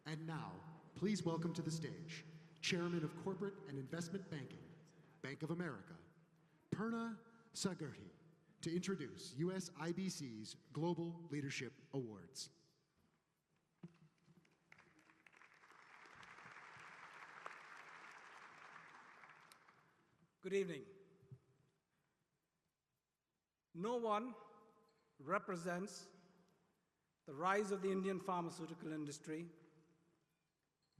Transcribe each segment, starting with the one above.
And now, please welcome to the stage, Chairman of Corporate and Investment Banking, Bank of America, Purna Sagirthi, to introduce USIBC's Global Leadership Awards. Good evening. No one represents the rise of the Indian pharmaceutical industry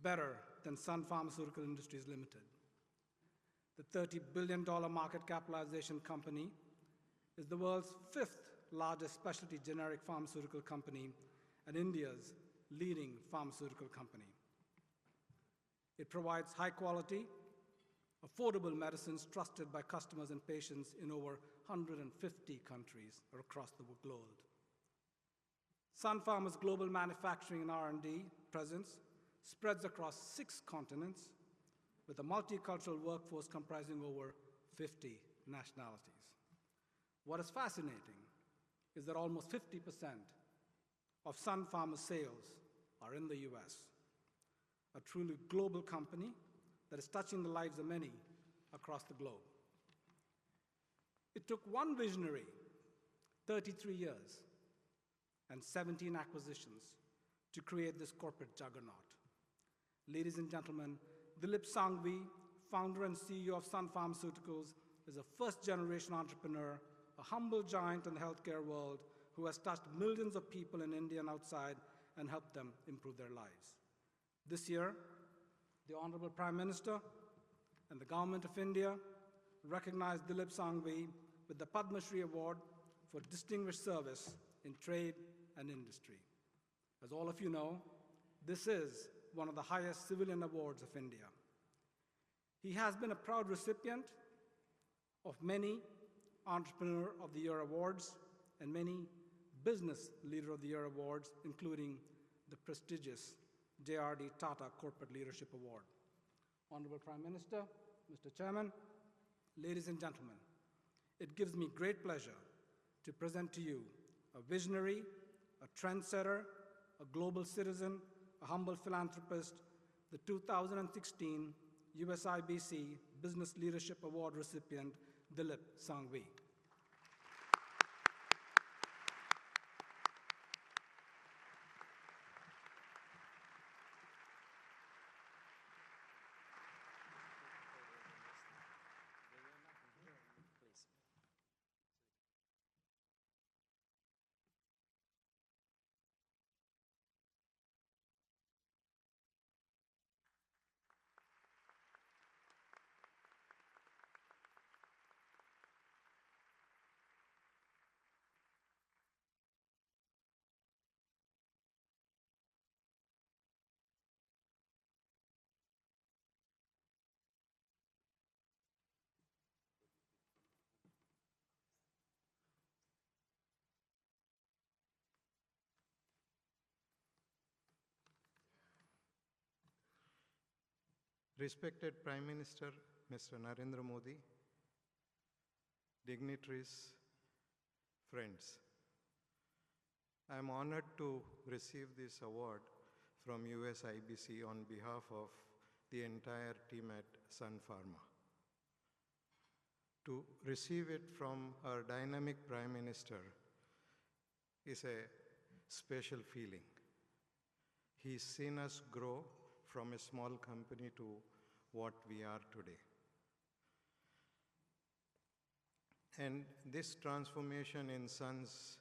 better than Sun Pharmaceutical Industries Limited. The $30 billion market capitalization company is the world's 5th largest specialty generic pharmaceutical company and India's leading pharmaceutical company. It provides high quality, affordable medicines trusted by customers and patients in over 150 countries across the globe. Sun Pharma's global manufacturing and R&D presence spreads across 6 continents with a multicultural workforce comprising over 50 nationalities. What is fascinating is that almost 50% of Sun Pharma's sales are in the US, a truly global company that is touching the lives of many across the globe. It took one visionary 33 years and 17 acquisitions to create this corporate juggernaut. Ladies and gentlemen, Dilip Sangvi, founder and CEO of Sun Pharmaceuticals, is a first-generation entrepreneur, a humble giant in the healthcare world who has touched millions of people in India and outside and helped them improve their lives. This year, the Honorable Prime Minister and the Government of India recognized Dilip Sangvi with the Padma Shri Award for Distinguished Service in Trade and Industry. As all of you know, this is one of the highest civilian awards of India. He has been a proud recipient of many Entrepreneur of the Year awards and many Business Leader of the Year awards, including the prestigious J.R.D. Tata Corporate Leadership Award. Honorable Prime Minister, Mr. Chairman, ladies and gentlemen, it gives me great pleasure to present to you a visionary, a trendsetter, a global citizen, a humble philanthropist, the 2016 USIBC Business Leadership Award recipient, Dilip Sangvi. Respected Prime Minister, Mr. Narendra Modi, dignitaries, friends, I am honored to receive this award from USIBC on behalf of the entire team at Sun Pharma. To receive it from our dynamic Prime Minister is a special feeling. He's seen us grow from a small company to what we are today. And this transformation in Sun's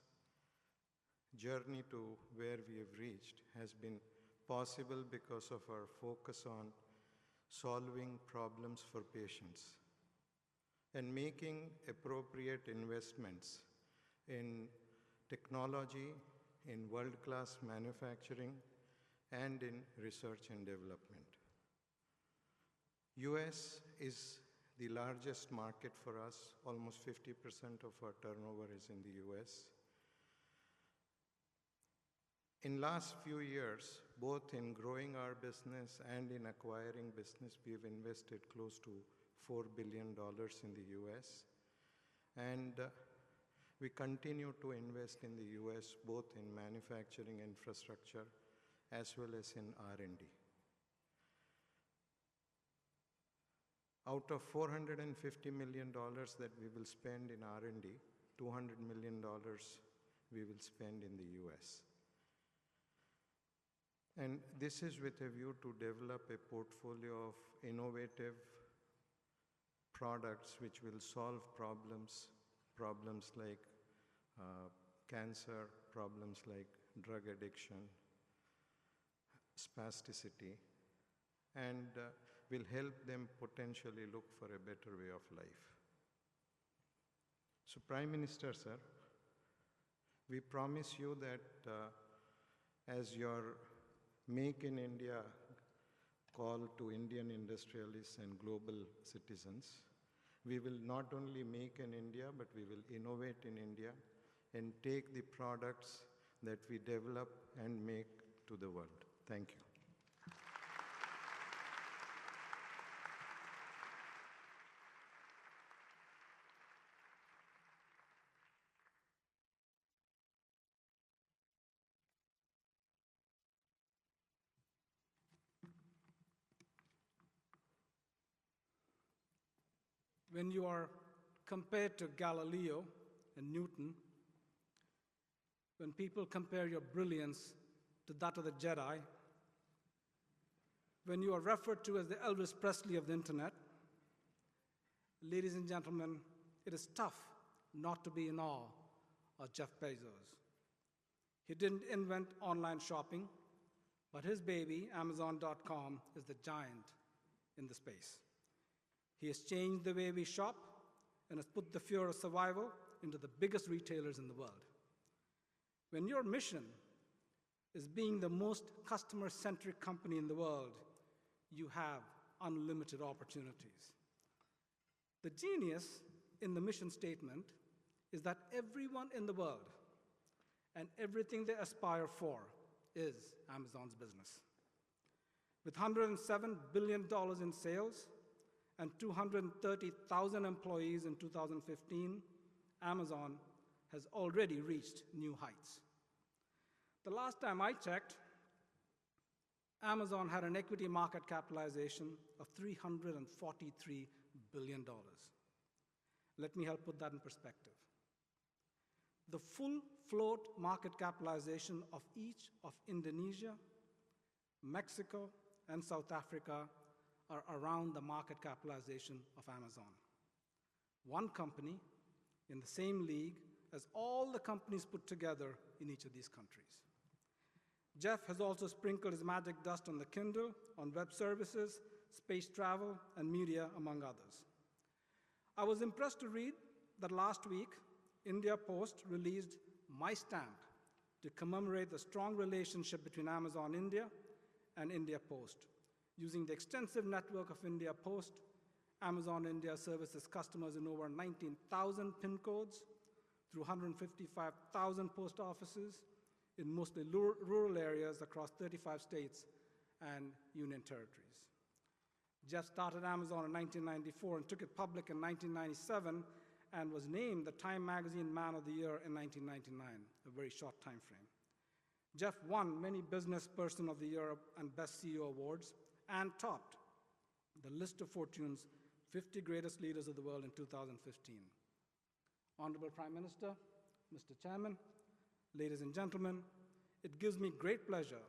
journey to where we have reached has been possible because of our focus on solving problems for patients and making appropriate investments in technology, in world-class manufacturing, and in research and development. US is the largest market for us. Almost 50% of our turnover is in the US. In last few years, both in growing our business and in acquiring business, we have invested close to $4 billion in the US. And we continue to invest in the US, both in manufacturing infrastructure as well as in R&D. Out of $450 million that we will spend in R&D, $200 million we will spend in the US. And this is with a view to develop a portfolio of innovative products which will solve problems like cancer, problems like drug addiction, spasticity, and will help them potentially look for a better way of life. So, Prime Minister, sir, we promise you that as your Make in India call to Indian industrialists and global citizens, we will not only make in India, but we will innovate in India and take the products that we develop and make to the world. Thank you. When you are compared to Galileo and Newton, when people compare your brilliance to that of the Jedi, when you are referred to as the Elvis Presley of the internet, ladies and gentlemen, it is tough not to be in awe of Jeff Bezos. He didn't invent online shopping, but his baby, Amazon.com, is the giant in the space. He has changed the way we shop and has put the fear of survival into the biggest retailers in the world. When your mission is being the most customer-centric company in the world, you have unlimited opportunities. The genius in the mission statement is that everyone in the world and everything they aspire for is Amazon's business. With $107 billion in sales, and 230,000 employees in 2015, Amazon has already reached new heights. The last time I checked, Amazon had an equity market capitalization of $343 billion. Let me help put that in perspective. The full float market capitalization of each of Indonesia, Mexico, and South Africa are around the market capitalization of Amazon. One company in the same league as all the companies put together in each of these countries. Jeff has also sprinkled his magic dust on the Kindle, on web services, space travel, and media, among others. I was impressed to read that last week, India Post released my stamp to commemorate the strong relationship between Amazon India and India Post. Using the extensive network of India Post, Amazon India services customers in over 19,000 PIN codes through 155,000 post offices in mostly rural areas across 35 states and union territories. Jeff started Amazon in 1994 and took it public in 1997 and was named the Time Magazine Man of the Year in 1999, a very short time frame. Jeff won many Business Person of the Year and Best CEO awards, and topped the list of Fortune's 50 greatest leaders of the world in 2015. Honorable Prime Minister, Mr. Chairman, ladies and gentlemen, it gives me great pleasure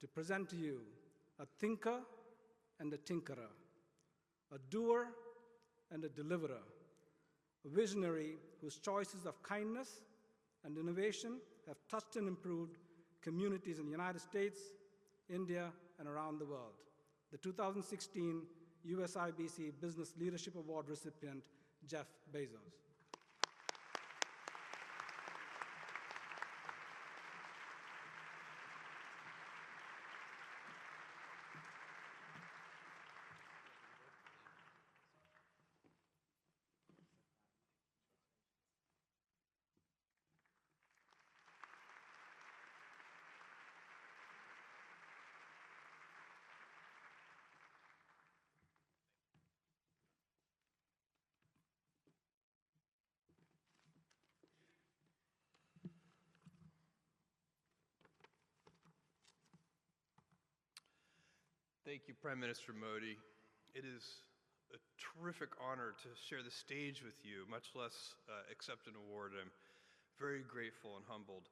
to present to you a thinker and a tinkerer, a doer and a deliverer, a visionary whose choices of kindness and innovation have touched and improved communities in the United States, India, and around the world. The 2016 USIBC Business Leadership Award recipient, Jeff Bezos. Thank you, Prime Minister Modi. It is a terrific honor to share the stage with you, much less accept an award. I'm very grateful and humbled.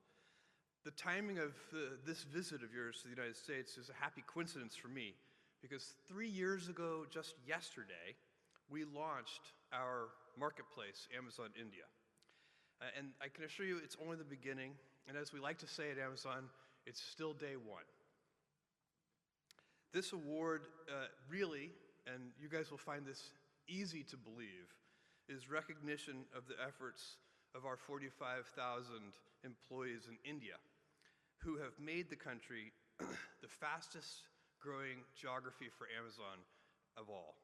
The timing of this visit of yours to the United States is a happy coincidence for me, because 3 years ago, just yesterday, we launched our marketplace, Amazon India. And I can assure you it's only the beginning, and as we like to say at Amazon, it's still day one. This award really, and you guys will find this easy to believe, is recognition of the efforts of our 45,000 employees in India, who have made the country the fastest growing geography for Amazon of all.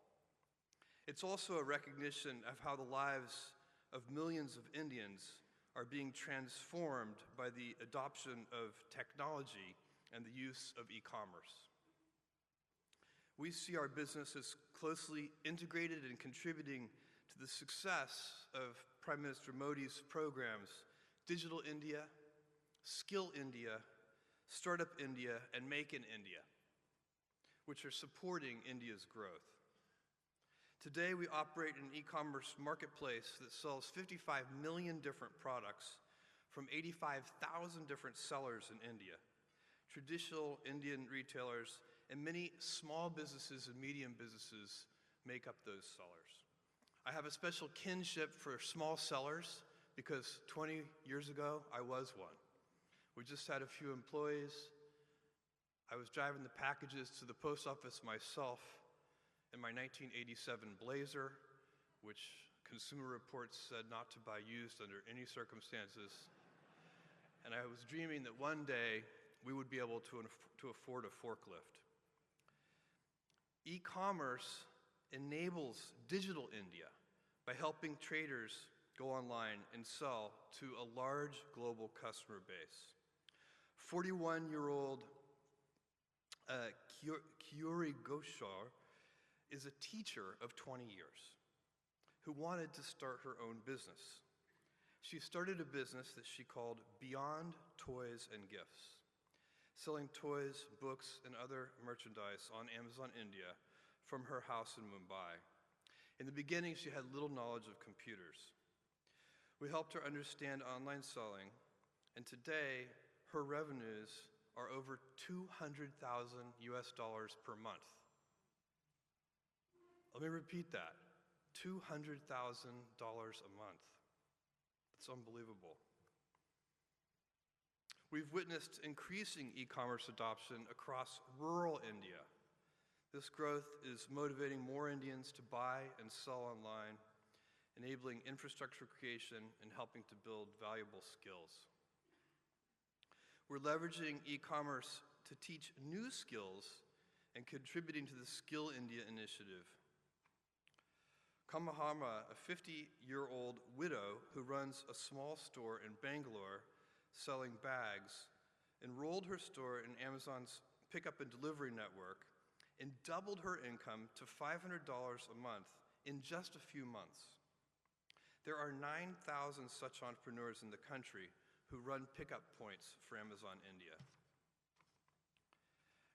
It's also a recognition of how the lives of millions of Indians are being transformed by the adoption of technology and the use of e-commerce. We see our business as closely integrated and contributing to the success of Prime Minister Modi's programs, Digital India, Skill India, Startup India, and Make in India, which are supporting India's growth. Today, we operate an e-commerce marketplace that sells 55 million different products from 85,000 different sellers in India, traditional Indian retailers, and many small businesses and medium businesses make up those sellers. I have a special kinship for small sellers because 20 years ago, I was one. We just had a few employees. I was driving the packages to the post office myself in my 1987 Blazer, which Consumer Reports said not to buy used under any circumstances. And I was dreaming that one day we would be able to afford a forklift. E-commerce enables Digital India by helping traders go online and sell to a large global customer base. 41-year-old Kyuri Ghoshar is a teacher of 20 years who wanted to start her own business. She started a business that she called Beyond Toys and Gifts, selling toys, books, and other merchandise on Amazon India from her house in Mumbai. In the beginning, she had little knowledge of computers. We helped her understand online selling, and today, her revenues are over $200,000 per month. Let me repeat that, $200,000 a month. That's unbelievable. We've witnessed increasing e-commerce adoption across rural India. This growth is motivating more Indians to buy and sell online, enabling infrastructure creation and helping to build valuable skills. We're leveraging e-commerce to teach new skills and contributing to the Skill India initiative. Kamahama, a 50-year-old widow who runs a small store in Bangalore selling bags, enrolled her store in Amazon's pickup and delivery network and doubled her income to $500 a month in just a few months. There are 9,000 such entrepreneurs in the country who run pickup points for Amazon India.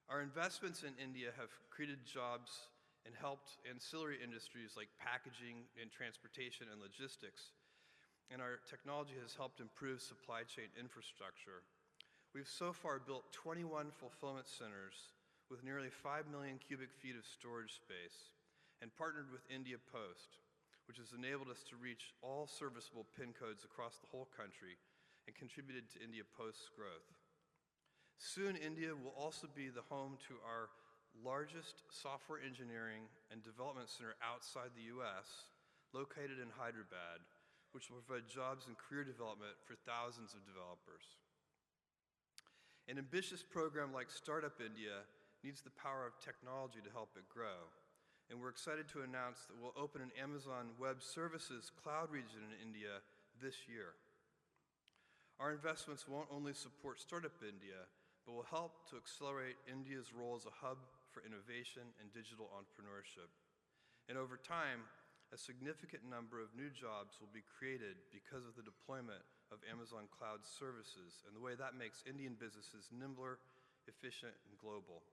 Our investments in India have created jobs and helped ancillary industries like packaging and transportation and logistics. And our technology has helped improve supply chain infrastructure. We've so far built 21 fulfillment centers with nearly 5 million cubic feet of storage space and partnered with India Post, which has enabled us to reach all serviceable PIN codes across the whole country and contributed to India Post's growth. Soon, India will also be the home to our largest software engineering and development center outside the US, located in Hyderabad, which will provide jobs and career development for thousands of developers. An ambitious program like Startup India needs the power of technology to help it grow, and we're excited to announce that we'll open an Amazon Web Services cloud region in India this year. Our investments won't only support Startup India, but will help to accelerate India's role as a hub for innovation and digital entrepreneurship. And over time, a significant number of new jobs will be created because of the deployment of Amazon Cloud Services and the way that makes Indian businesses nimbler, efficient, and global.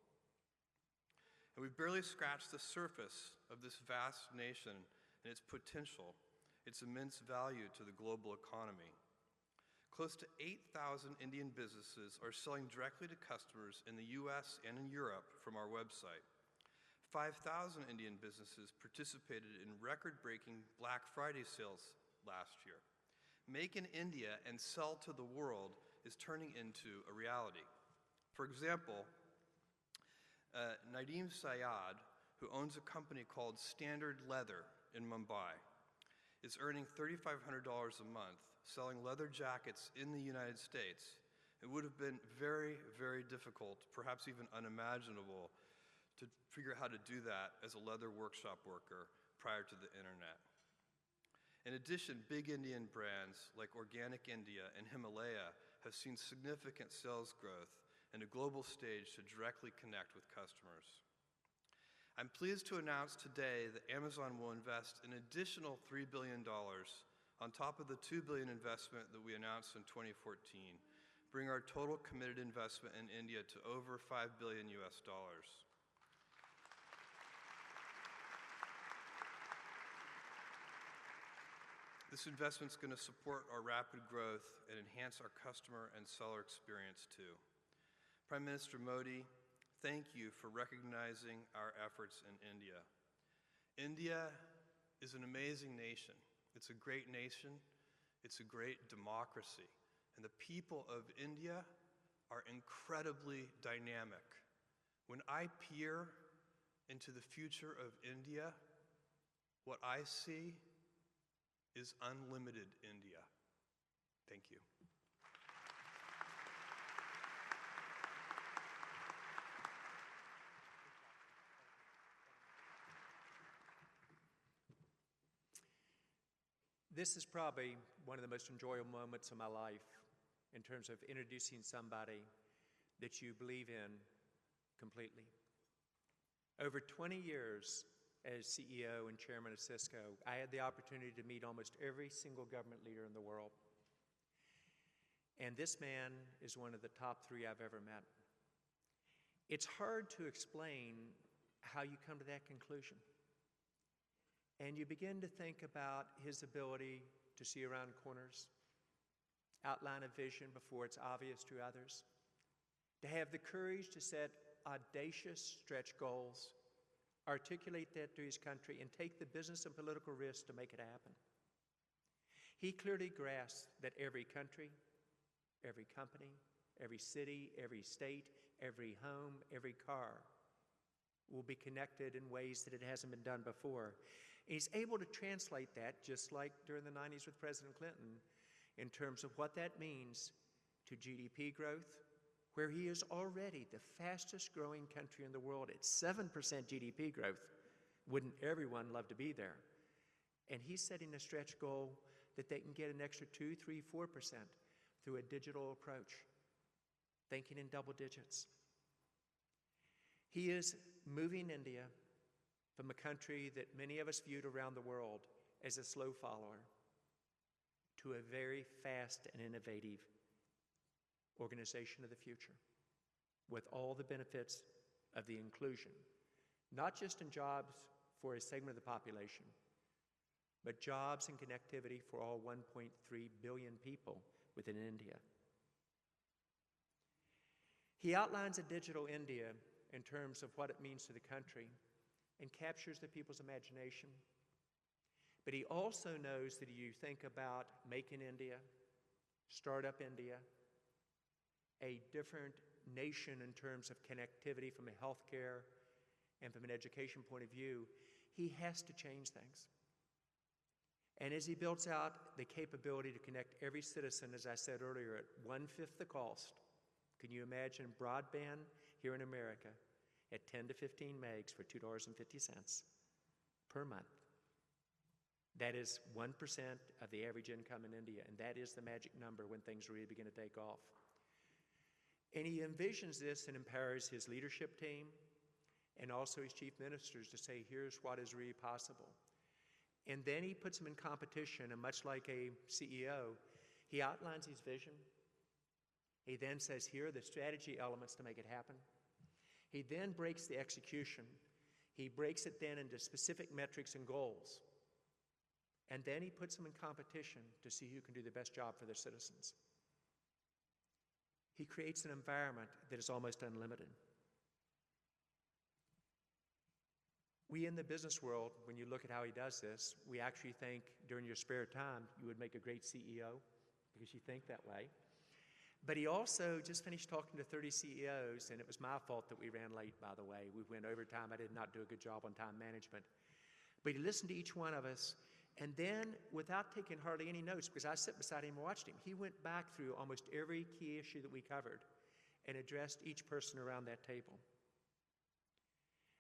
And we've barely scratched the surface of this vast nation and its potential, its immense value to the global economy. Close to 8,000 Indian businesses are selling directly to customers in the US and in Europe from our website. 5,000 Indian businesses participated in record-breaking Black Friday sales last year. Make in India and sell to the world is turning into a reality. For example, Nadeem Syed, who owns a company called Standard Leather in Mumbai, is earning $3,500 a month selling leather jackets in the United States. It would have been very, very difficult, perhaps even unimaginable, to figure out how to do that as a leather workshop worker prior to the internet. In addition, big Indian brands like Organic India and Himalaya have seen significant sales growth and a global stage to directly connect with customers. I'm pleased to announce today that Amazon will invest an additional $3 billion on top of the $2 billion investment that we announced in 2014, bring our total committed investment in India to over $5 billion US. This investment's going to support our rapid growth and enhance our customer and seller experience too. Prime Minister Modi, thank you for recognizing our efforts in India. India is an amazing nation. It's a great nation. It's a great democracy. And the people of India are incredibly dynamic. When I peer into the future of India, what I see is unlimited India. Thank you. This is probably one of the most enjoyable moments of my life in terms of introducing somebody that you believe in completely. Over 20 years as CEO and chairman of Cisco, I had the opportunity to meet almost every single government leader in the world. And this man is one of the top 3 I've ever met. It's hard to explain how you come to that conclusion. And you begin to think about his ability to see around corners, outline a vision before it's obvious to others, to have the courage to set audacious stretch goals, articulate that to his country, and take the business and political risks to make it happen. He clearly grasped that every country, every company, every city, every state, every home, every car will be connected in ways that it hasn't been done before. And he's able to translate that, just like during the 90s with President Clinton, in terms of what that means to GDP growth, where he is already the fastest growing country in the world at 7% GDP growth. Wouldn't everyone love to be there? And he's setting a stretch goal that they can get an extra 2, 3, 4% through a digital approach, thinking in double digits. He is moving India from a country that many of us viewed around the world as a slow follower to a very fast and innovative organization of the future, with all the benefits of the inclusion, not just in jobs for a segment of the population, but jobs and connectivity for all 1.3 billion people within India. He outlines a digital India in terms of what it means to the country and captures the people's imagination. But he also knows that you think about Make in India, Startup India, a different nation in terms of connectivity from a healthcare and from an education point of view, he has to change things. And as he builds out the capability to connect every citizen, as I said earlier, at 1/5 the cost, can you imagine broadband here in America at 10 to 15 megs for $2.50 per month? That is 1% of the average income in India, and that is the magic number when things really begin to take off. And he envisions this and empowers his leadership team and also his chief ministers to say, here's what is really possible. And then he puts them in competition, and much like a CEO, he outlines his vision. He then says, here are the strategy elements to make it happen. He then breaks the execution. He breaks it then into specific metrics and goals. And then he puts them in competition to see who can do the best job for their citizens. He creates an environment that is almost unlimited. We in the business world, when you look at how he does this, we actually think during your spare time you would make a great CEO because you think that way. But he also just finished talking to 30 CEOs, and it was my fault that we ran late, by the way. We went overtime. I did not do a good job on time management. But he listened to each one of us, and then, without taking hardly any notes, because I sat beside him and watched him, he went back through almost every key issue that we covered and addressed each person around that table.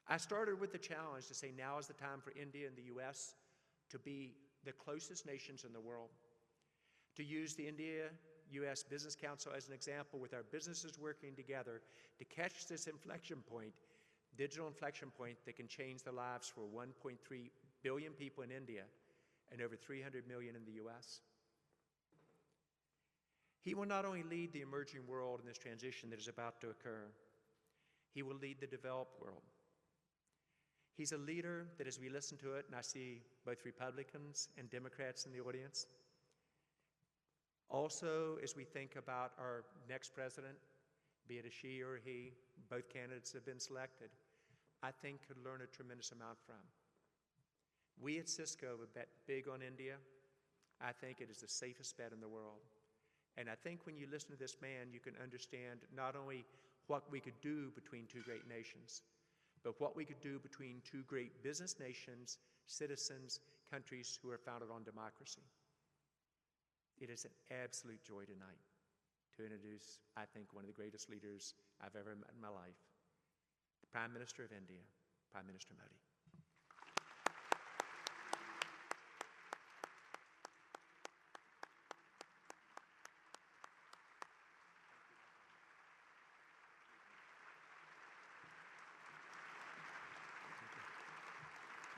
I started with the challenge to say now is the time for India and the US to be the closest nations in the world, to use the India-US Business Council as an example, with our businesses working together to catch this inflection point, digital inflection point that can change the lives for 1.3 billion people in India and over 300 million in the US. He will not only lead the emerging world in this transition that is about to occur, he will lead the developed world. He's a leader that, as we listen to it, and I see both Republicans and Democrats in the audience, also as we think about our next president, be it a she or a he, both candidates have been selected, I think could learn a tremendous amount from. We at Cisco have bet big on India. I think it is the safest bet in the world. And I think when you listen to this man, you can understand not only what we could do between two great nations, but what we could do between two great business nations, citizens, countries who are founded on democracy. It is an absolute joy tonight to introduce, I think, one of the greatest leaders I've ever met in my life, the Prime Minister of India, Prime Minister Modi.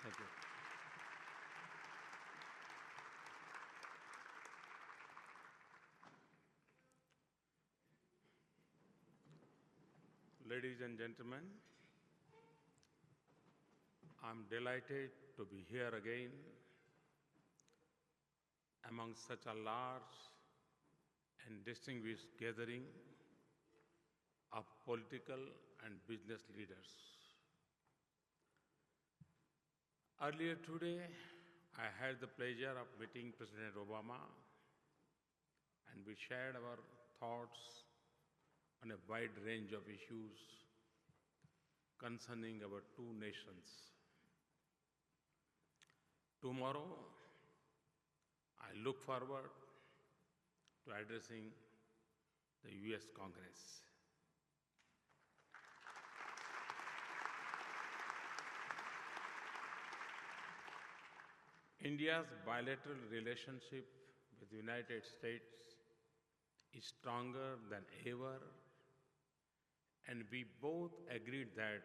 Thank you. Ladies and gentlemen, I'm delighted to be here again among such a large and distinguished gathering of political and business leaders. Earlier today, I had the pleasure of meeting President Obama, and we shared our thoughts on a wide range of issues concerning our two nations. Tomorrow, I look forward to addressing the US Congress. India's bilateral relationship with the United States is stronger than ever, and we both agreed that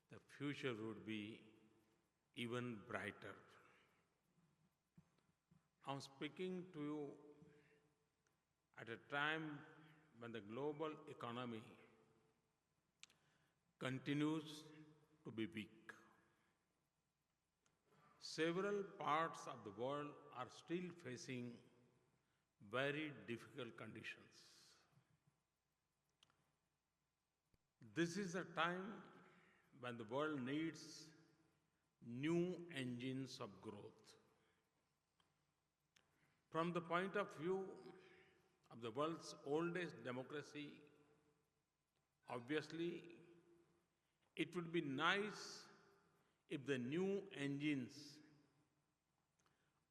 the future would be even brighter. I'm speaking to you at a time when the global economy continues to be weak. Several parts of the world are still facing very difficult conditions. This is a time when the world needs new engines of growth. From the point of view of the world's oldest democracy, obviously, it would be nice if the new engines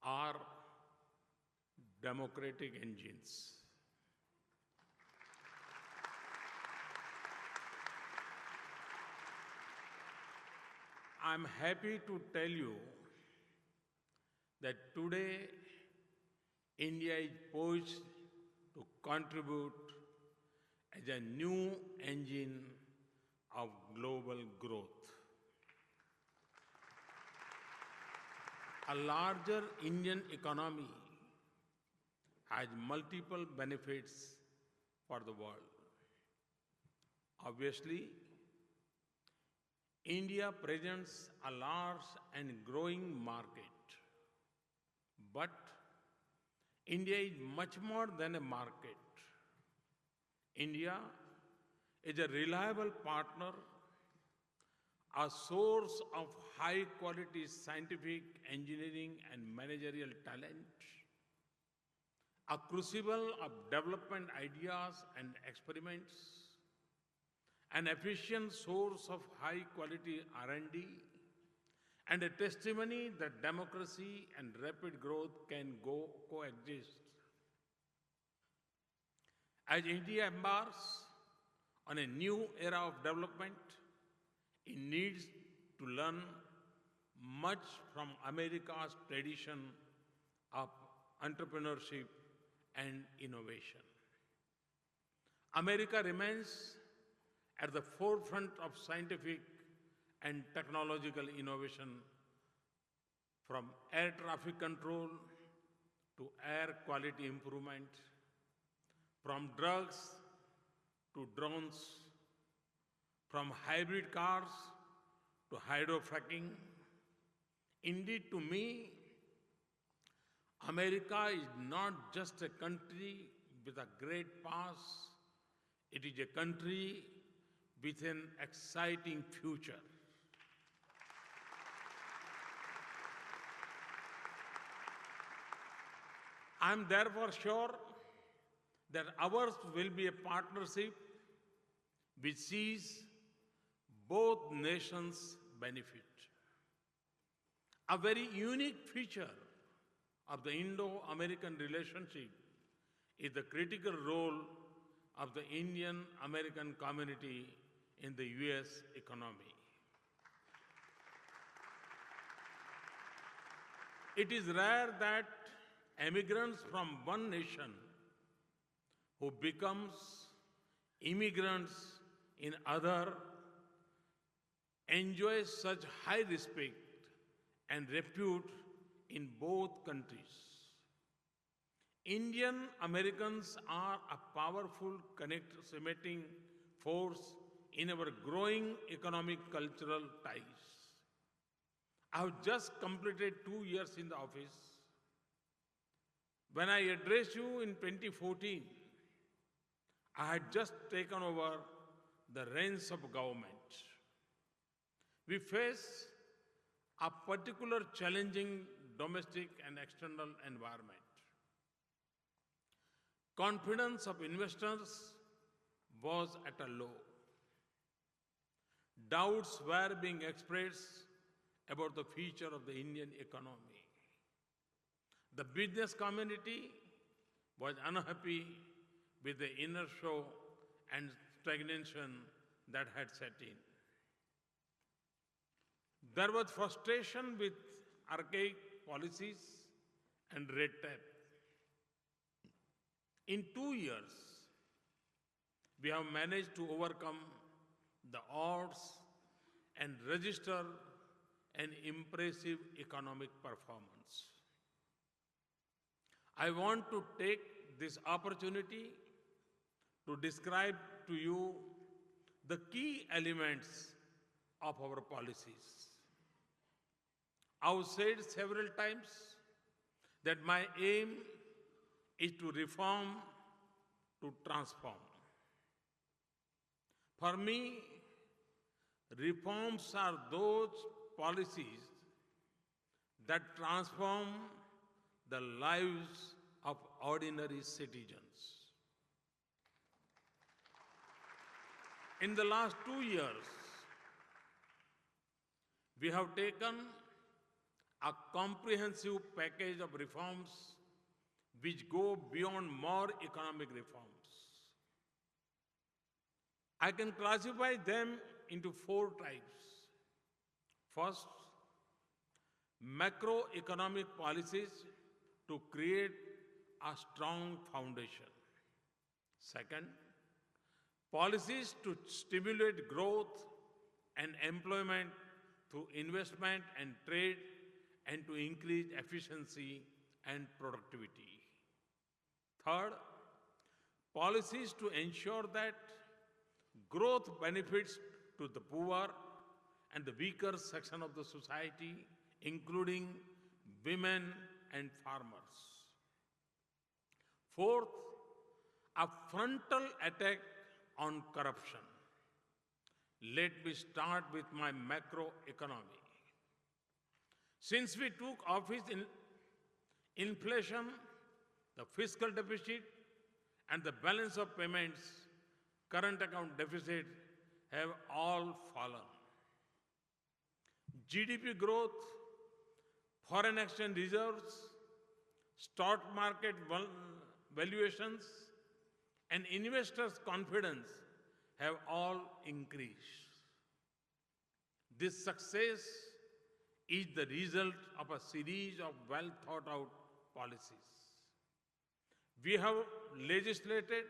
are democratic engines. I'm happy to tell you that today India is poised to contribute as a new engine of global growth. A larger Indian economy has multiple benefits for the world. Obviously, India presents a large and growing market. But India is much more than a market. India is a reliable partner, a source of high quality scientific, engineering, and managerial talent, a crucible of development ideas and experiments, an efficient source of high quality R&D, and a testimony that democracy and rapid growth can coexist. As India embarks on a new era of development, it needs to learn much from America's tradition of entrepreneurship and innovation. America remains at the forefront of scientific and technological innovation, from air traffic control to air quality improvement, from drugs to drones, from hybrid cars to hydrofracking. Indeed, to me, America is not just a country with a great past, it is a country with an exciting future. I am therefore sure that ours will be a partnership which sees both nations benefit. A very unique feature of the Indo-American relationship is the critical role of the Indian-American community in the US economy. It is rare that immigrants from one nation who becomes immigrants in other enjoy such high respect and repute in both countries. Indian Americans are a powerful cementing force in our growing economic cultural ties. I have just completed 2 years in the office. When I addressed you in 2014, I had just taken over the reins of government. We face a particular challenging domestic and external environment. Confidence of investors was at a low. Doubts were being expressed about the future of the Indian economy. The business community was unhappy with the inertia and stagnation that had set in. There was frustration with archaic policies and red tape. In 2 years, we have managed to overcome the odds and register an impressive economic performance. I want to take this opportunity to describe to you the key elements of our policies. I have said several times that my aim is to reform, to transform. For me, reforms are those policies that transform the lives of ordinary citizens. In the last 2 years, we have taken a comprehensive package of reforms which go beyond more economic reforms. I can classify them into 4 types. First, macroeconomic policies to create a strong foundation. Second, policies to stimulate growth and employment through investment and trade and to increase efficiency and productivity. Third, policies to ensure that growth benefits to the poor and the weaker section of the society, including women and farmers. Fourth, a frontal attack on corruption. Let me start with my macroeconomy. Since we took office, inflation, the fiscal deficit, and the balance of payments, current account deficit, have all fallen. GDP growth, foreign exchange reserves, stock market valuations, and investors' confidence have all increased. This success is the result of a series of well thought out policies. We have legislated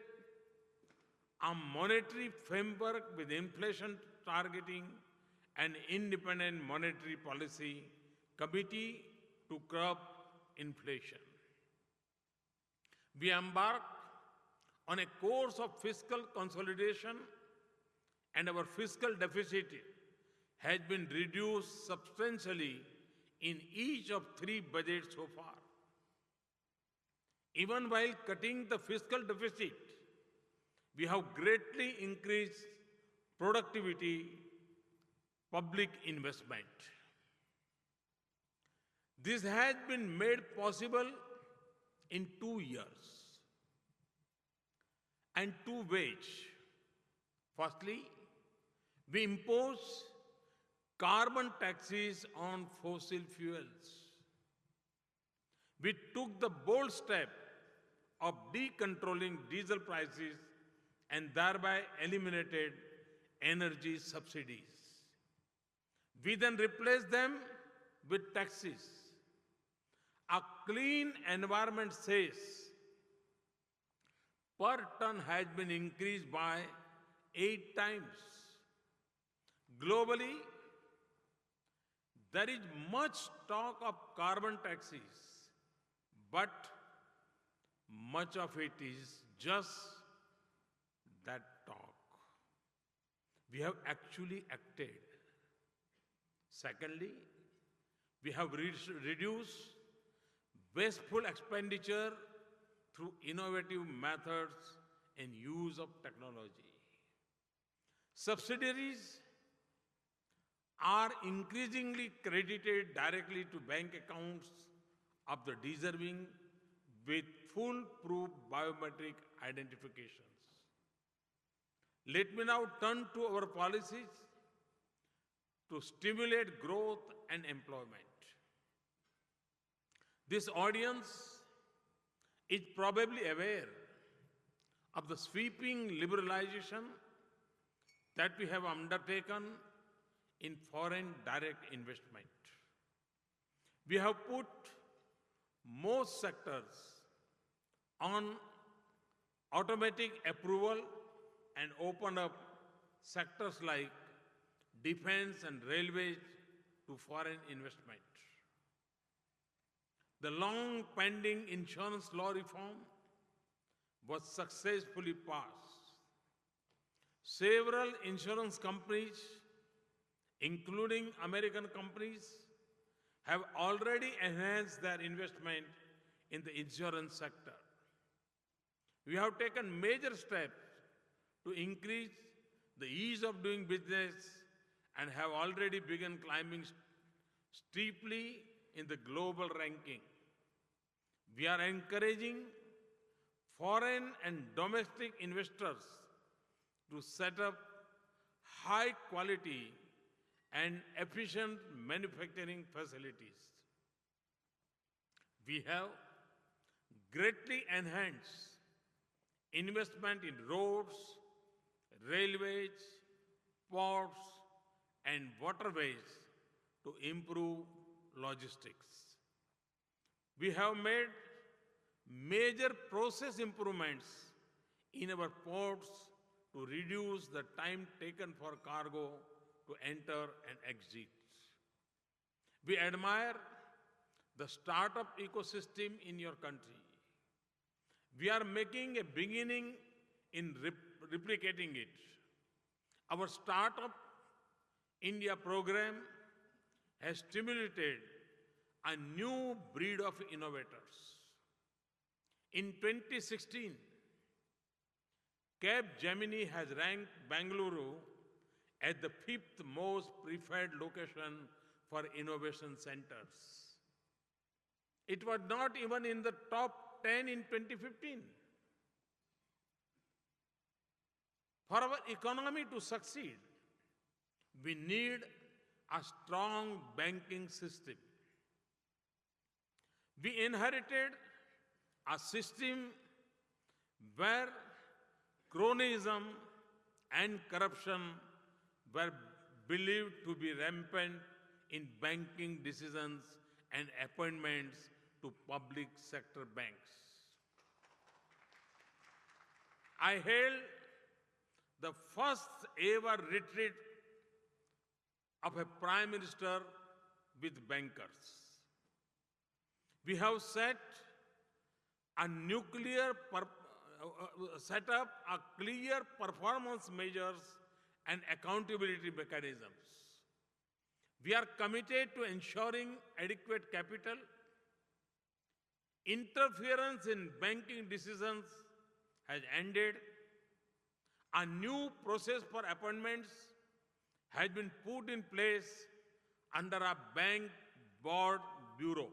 a monetary framework with inflation targeting an independent monetary policy committee to curb inflation. We embarked on a course of fiscal consolidation, and our fiscal deficit has been reduced substantially in each of 3 budgets so far. Even while cutting the fiscal deficit, we have greatly increased productivity, public investment. This has been made possible in 2 years and 2 ways. Firstly, we impose carbon taxes on fossil fuels. We took the bold step of decontrolling diesel prices and thereby eliminated energy subsidies. We then replaced them with taxes. A clean environment says per ton has been increased by 8 times. Globally, there is much talk of carbon taxes, but much of it is just that talk. We have actually acted. Secondly, we have reduced wasteful expenditure through innovative methods and use of technology. Subsidiaries are increasingly credited directly to bank accounts of the deserving with foolproof biometric identifications. Let me now turn to our policies to stimulate growth and employment. This audience is probably aware of the sweeping liberalization that we have undertaken in foreign direct investment. We have put most sectors on automatic approval and opened up sectors like defense and railways to foreign investment. The long pending insurance law reform was successfully passed. Several insurance companies, including American companies, have already enhanced their investment in the insurance sector. We have taken major steps to increase the ease of doing business and have already begun climbing steeply in the global ranking. We are encouraging foreign and domestic investors to set up high quality and efficient manufacturing facilities. We have greatly enhanced investment in roads, railways, ports, and waterways to improve logistics. We have made major process improvements in our ports to reduce the time taken for cargo to enter and exit. We admire the startup ecosystem in your country. We are making a beginning in replicating it. Our startup India program has stimulated a new breed of innovators. In 2016, Gemini has ranked Bangalore as the 5th most preferred location for innovation centers. It was not even in the top 10 in 2015. For our economy to succeed, we need a strong banking system. We inherited a system where cronyism and corruption were believed to be rampant in banking decisions and appointments to public sector banks. I held the first ever retreat of a prime minister with bankers. We have set up a clear performance measures and accountability mechanisms. We are committed to ensuring adequate capital. Interference in banking decisions has ended. A new process for appointments has been put in place under a bank board bureau.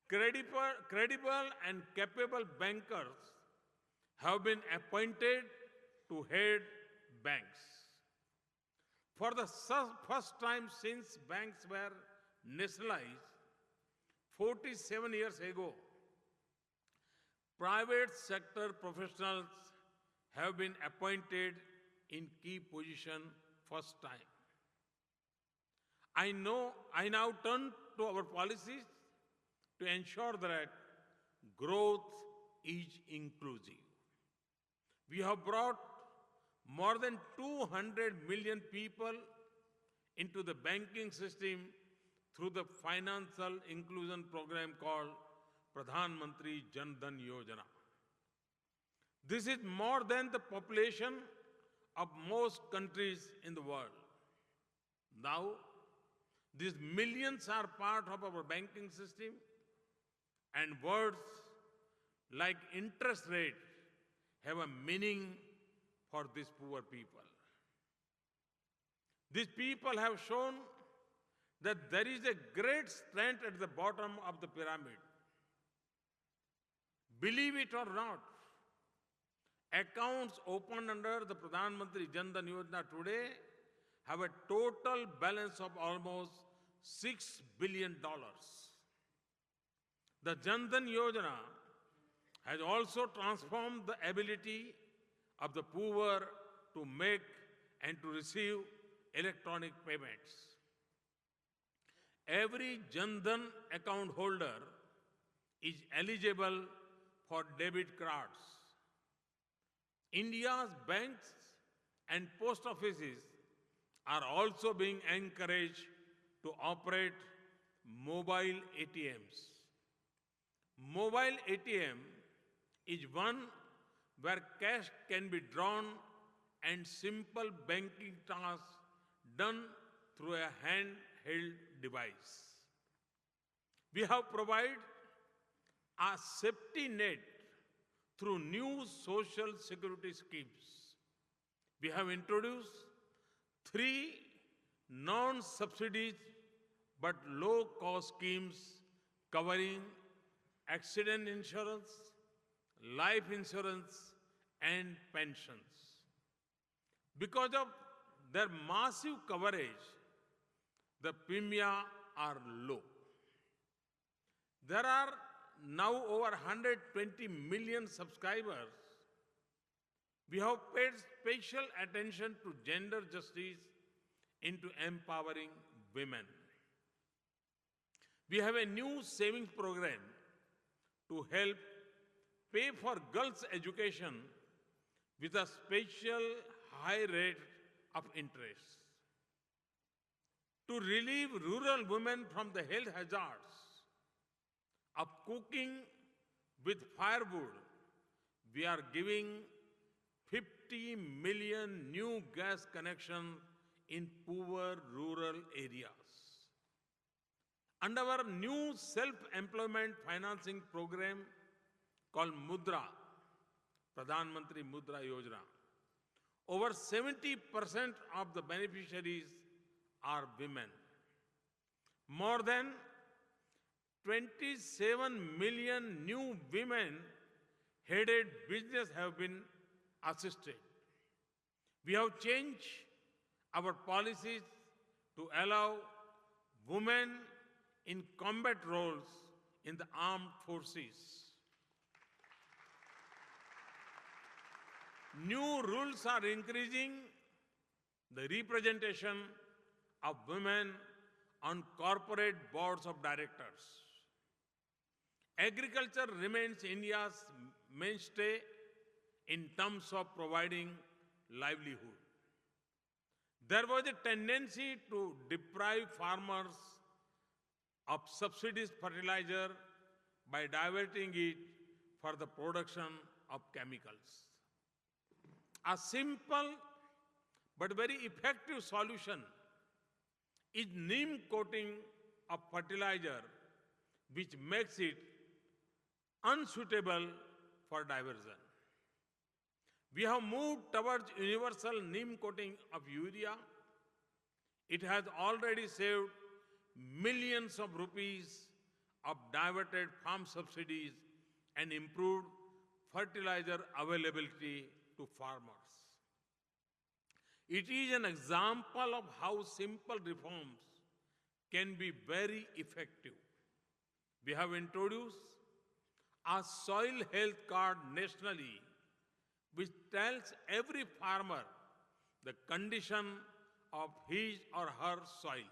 Credible and capable bankers have been appointed to head banks. For the first time since banks were nationalized 47 years ago, private sector professionals have been appointed in key positions first time. I now turn to our policies to ensure that growth is inclusive. We have brought more than 200 million people into the banking system through the financial inclusion program called Pradhan Mantri Jan Dhan Yojana. This is more than the population of most countries in the world. Now, these millions are part of our banking system, and words like interest rate have a meaning for these poor people. These people have shown that there is a great strength at the bottom of the pyramid. Believe it or not, accounts opened under the Pradhan Mantri Jan Dhan Yojana today have a total balance of almost $6 billion. The Jan Dhan Yojana has also transformed the ability of the poor to make and to receive electronic payments. Every Jan Dhan account holder is eligible for debit cards. India's banks and post offices are also being encouraged to operate mobile ATMs. Mobile ATM is one where cash can be drawn and simple banking tasks done through a handheld device. We have provided a safety net through new social security schemes. We have introduced 3 non-subsidies but low-cost schemes covering accident insurance, life insurance, and pensions. Because of their massive coverage, the premiums are low. There are now over 120 million subscribers. We have paid special attention to gender justice into empowering women. We have a new savings program to help pay for girls' education with a special high rate of interest. To relieve rural women from the health hazards of cooking with firewood, we are giving 50 million new gas connections in poor rural areas. Under our new self-employment financing program called Mudra, Pradhan Mantri Mudra Yojana, over 70% of the beneficiaries are women. More than 27 million new women-headed businesses have been assisted. We have changed our policies to allow women in combat roles in the armed forces. New rules are increasing the representation of women on corporate boards of directors. Agriculture remains India's mainstay in terms of providing livelihood. There was a tendency to deprive farmers of subsidized fertilizer by diverting it for the production of chemicals. A simple but very effective solution is neem coating of fertilizer, which makes it unsuitable for diversion. We have moved towards universal neem coating of urea. It has already saved millions of rupees of diverted farm subsidies and improved fertilizer availability to farmers. It is an example of how simple reforms can be very effective. We have introduced a soil health card nationally, which tells every farmer the condition of his or her soil.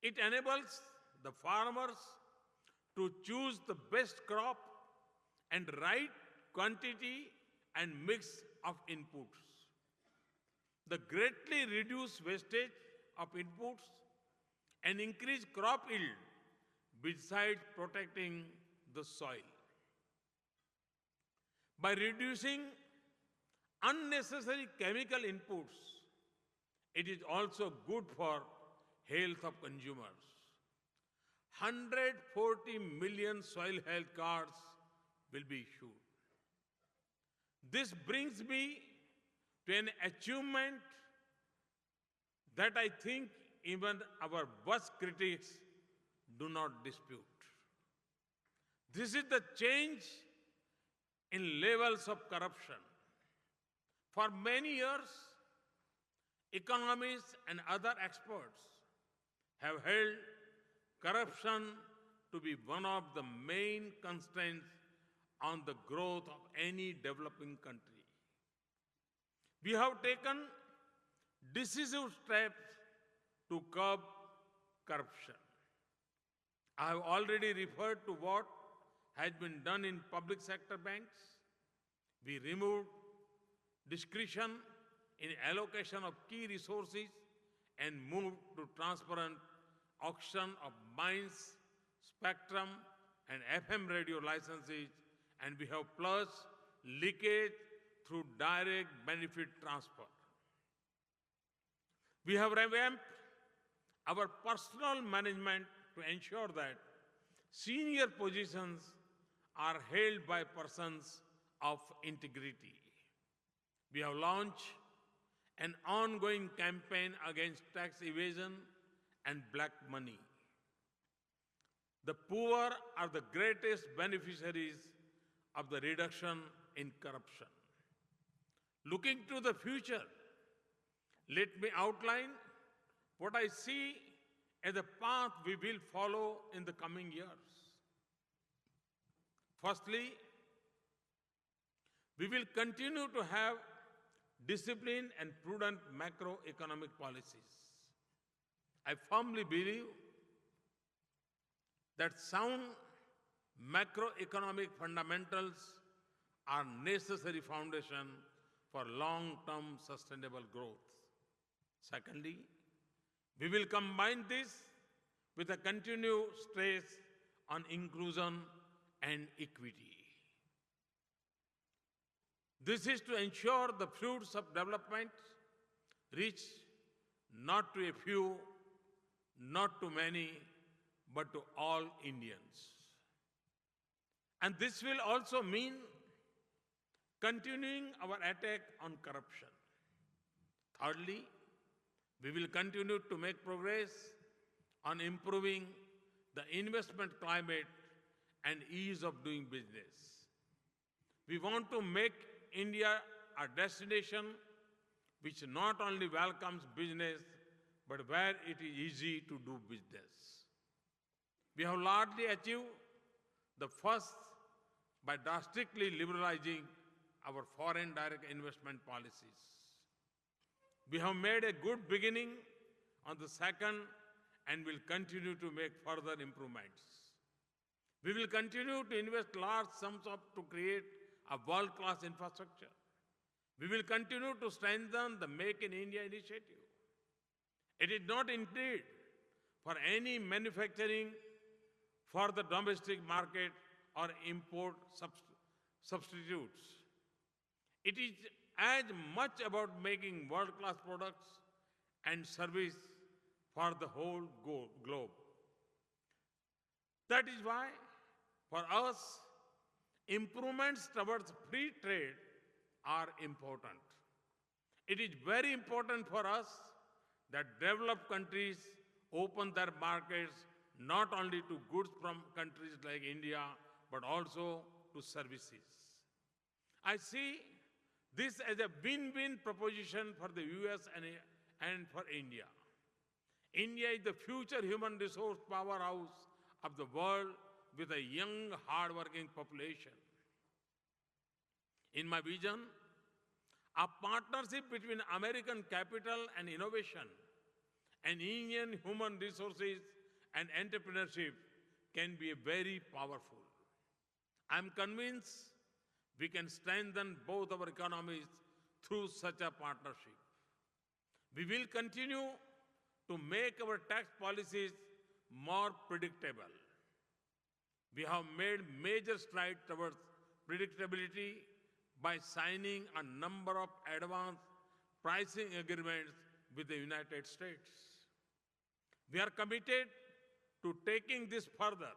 It enables the farmers to choose the best crop and right quantity and mix of inputs. The greatly reduced wastage of inputs and increase crop yield besides protecting the soil. By reducing unnecessary chemical inputs, it is also good for health of consumers. 140 million soil health cards will be issued. This brings me to an achievement that I think even our worst critics do not dispute. This is the change in levels of corruption. For many years, economists and other experts have held corruption to be one of the main constraints on the growth of any developing country. We have taken decisive steps to curb corruption. I have already referred to what has been done in public sector banks. We removed discretion in allocation of key resources and moved to transparent auction of mines, spectrum, and FM radio licenses, and we have purged leakage through direct benefit transfer. We have revamped our personnel management to ensure that senior positions are held by persons of integrity. We have launched an ongoing campaign against tax evasion and black money. The poor are the greatest beneficiaries of the reduction in corruption. Looking to the future, let me outline what I see as the path we will follow in the coming years. Firstly, we will continue to have disciplined and prudent macroeconomic policies. I firmly believe that sound macroeconomic fundamentals are necessary foundation for long-term sustainable growth. Secondly, we will combine this with a continued stress on inclusion and equity. This is to ensure the fruits of development reach not to a few, not to many, but to all Indians. And this will also mean continuing our attack on corruption. Thirdly, we will continue to make progress on improving the investment climate and ease of doing business. We want to make India a destination which not only welcomes business, but where it is easy to do business. We have largely achieved the first by drastically liberalizing our foreign direct investment policies. We have made a good beginning on the second and will continue to make further improvements. We will continue to invest large sums to create a world-class infrastructure. We will continue to strengthen the Make in India initiative. It is not indeed for any manufacturing for the domestic market or import substitutes. It is as much about making world-class products and service for the whole globe. That is why, for us, improvements towards free trade are important. It is very important for us that developed countries open their markets not only to goods from countries like India, but also to services. I see this as a win-win proposition for the US and for India. India is the future human resource powerhouse of the world with a young, hard-working population. In my vision, a partnership between American capital and innovation and Indian human resources and entrepreneurship can be very powerful. I am convinced we can strengthen both our economies through such a partnership. We will continue to make our tax policies more predictable. We have made major strides towards predictability by signing a number of advanced pricing agreements with the United States. We are committed to taking this further.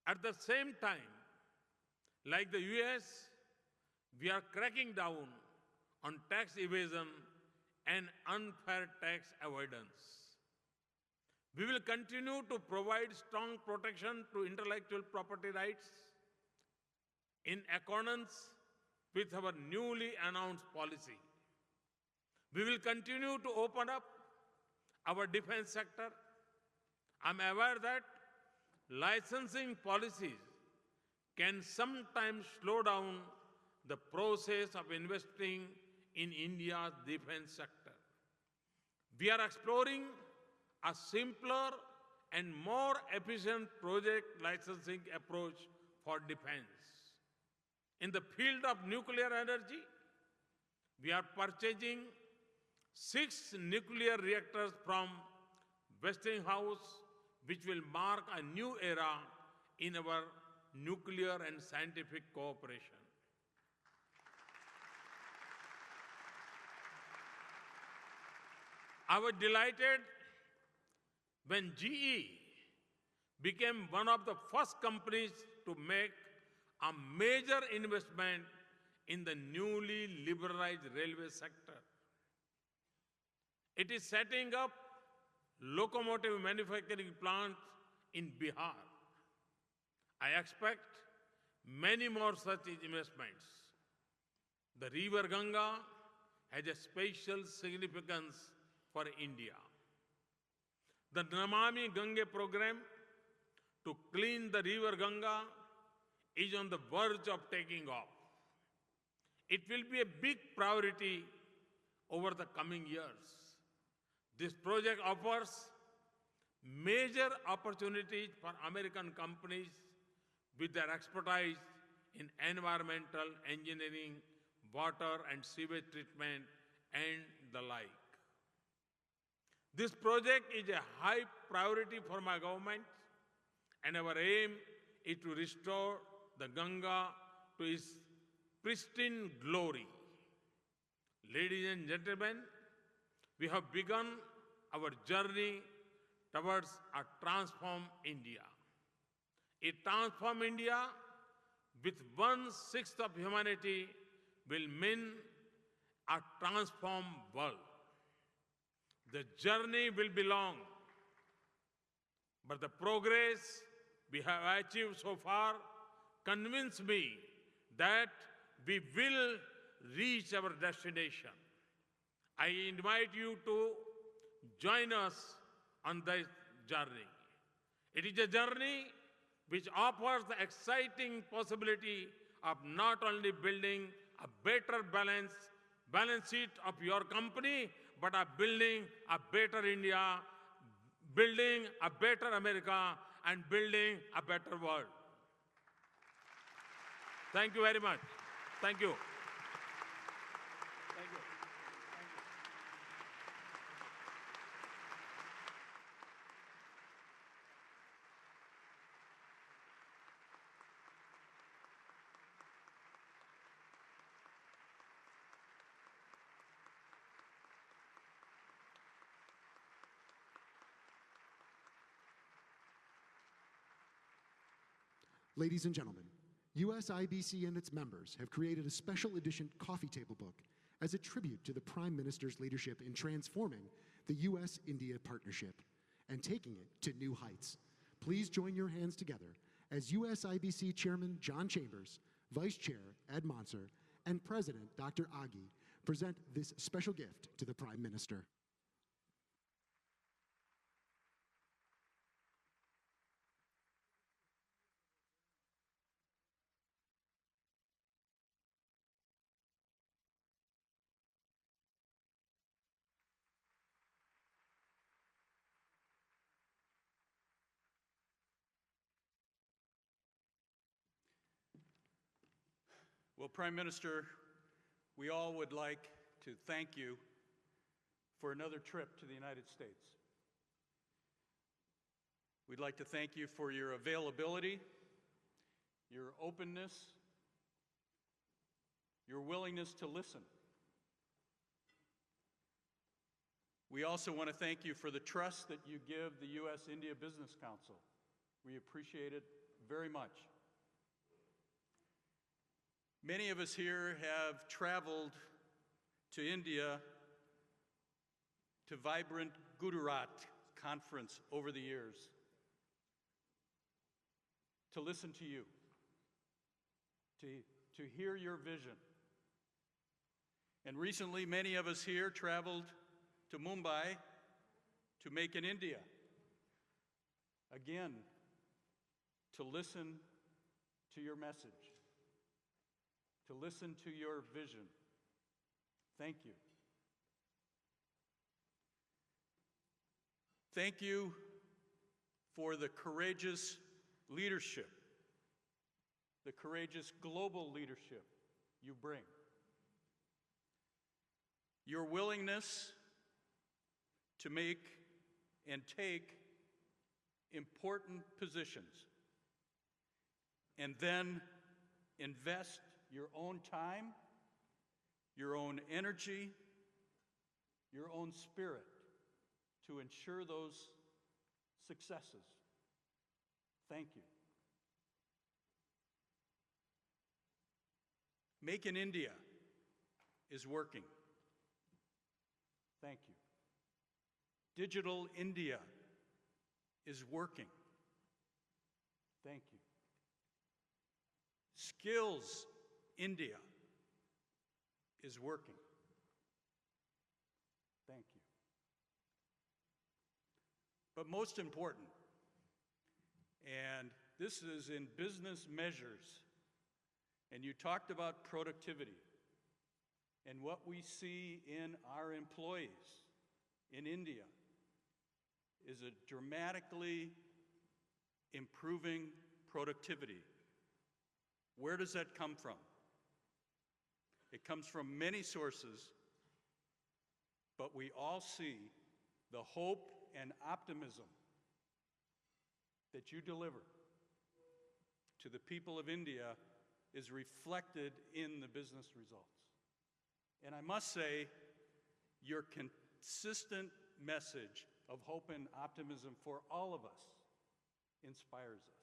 At the same time, like the US, we are cracking down on tax evasion and unfair tax avoidance. We will continue to provide strong protection to intellectual property rights in accordance with our newly announced policy. We will continue to open up our defense sector. I'm aware that licensing policies can sometimes slow down the process of investing in India's defense sector. We are exploring a simpler and more efficient project licensing approach for defense. In the field of nuclear energy, we are purchasing 6 nuclear reactors from Westinghouse, which will mark a new era in our nuclear and scientific cooperation. I was delighted when GE became one of the first companies to make a major investment in the newly liberalized railway sector. It is setting up locomotive manufacturing plants in Bihar. I expect many more such investments. The river Ganga has a special significance for India. The Namami Gange program to clean the river Ganga is on the verge of taking off. It will be a big priority over the coming years. This project offers major opportunities for American companies with their expertise in environmental engineering, water and sewage treatment, and the like. This project is a high priority for my government, and our aim is to restore the Ganga to its pristine glory. Ladies and gentlemen, we have begun our journey towards a transformed India. A transformed India with 1/6 of humanity will mean a transformed world. The journey will be long, but the progress we have achieved so far convince me that we will reach our destination. I invite you to join us on this journey. It is a journey which offers the exciting possibility of not only building a better balance sheet of your company, but of building a better India, building a better America, and building a better world. Thank you very much. Thank you. Thank you. Ladies and gentlemen, USIBC and its members have created a special edition coffee table book as a tribute to the Prime Minister's leadership in transforming the U.S.-India partnership and taking it to new heights. Please join your hands together as USIBC Chairman John Chambers, Vice Chair Ed Monser, and President Dr. Aghi present this special gift to the Prime Minister. Well, Prime Minister, we all would like to thank you for another trip to the United States. We'd like to thank you for your availability, your openness, your willingness to listen. We also want to thank you for the trust that you give the U.S.-India Business Council. We appreciate it very much. Many of us here have traveled to India to vibrant Gujarat conference over the years to listen to you, to hear your vision. And recently, many of us here traveled to Mumbai to Make in India, again, to listen to your message, to listen to your vision. Thank you. Thank you for the courageous leadership, the courageous global leadership you bring. Your willingness to make and take important positions and then invest your own time, your own energy, your own spirit to ensure those successes. Thank you. Make in India is working. Thank you. Digital India is working. Thank you. Skills India is working. Thank you. But most important, and this is in business measures, and you talked about productivity, and what we see in our employees in India is a dramatically improving productivity. Where does that come from? It comes from many sources, but we all see the hope and optimism that you deliver to the people of India is reflected in the business results. And I must say, your consistent message of hope and optimism for all of us inspires us.